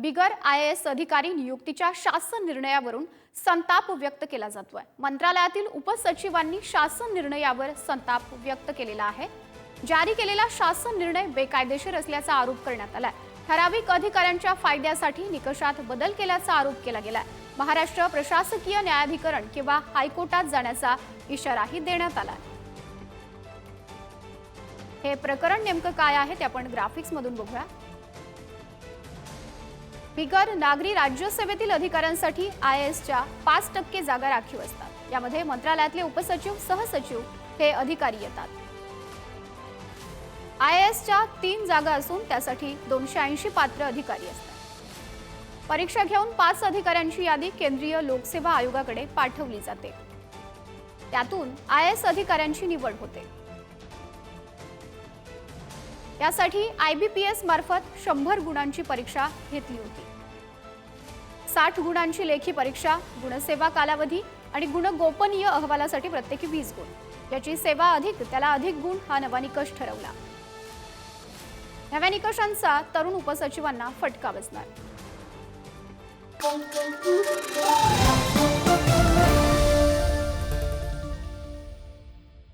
बिगर IAS अधिकारी नियुक्तीच्या शासन निर्णयावरून संताप व्यक्त केला जातोय। मंत्रालयातील उपसचिवांनी शासन निर्णयावर संताप व्यक्त केलेला आहे। जारी केलेला शासन निर्णय बेकायदेशीर असल्याचा आरोप करण्यात आलाय। ठराविक अधिकाऱ्यांच्या फायद्यासाठी निकषात बदल केल्याचा आरोप केला गेलाय। महाराष्ट्र प्रशासकीय न्यायाधिकरण किंवा हायकोर्टात जाण्याचा इशाराही देण्यात आलाय। हे प्रकरण नेमकं काय आहे ते आपण ग्राफिक्स मधून बघूया। बिगर नागरी राज्यसेवेतील अधिकाऱ्यांसाठी IASच्या 5% जागा राखीव असतात। यामध्ये मंत्रालयातले उपसचिव, सहसचिव हे अधिकारी येतात। IASच्या 3 जागा असून त्यासाठी 280 पात्र अधिकारी असतात। परीक्षा घेऊन 5 अधिकाऱ्यांची यादी केंद्रीय लोकसेवा आयोगाकडे पाठवली जाते। त्यातून IAS अधिकाऱ्यांची निवड होते। यासाठी IBPS मार्फत 100 गुणांची परीक्षा घेतली होती। 60 गुणांची लेखी परीक्षा, गुणसेवा कालावधी आणि गुणगोपनीय अहवालासाठी प्रत्येकी 20 गुण। ज्याची सेवा अधिक त्याला अधिक गुण हा नवा निकष ठरवला। नव्या निकषांचा तरुण उपसचिवांना फटका बसणार।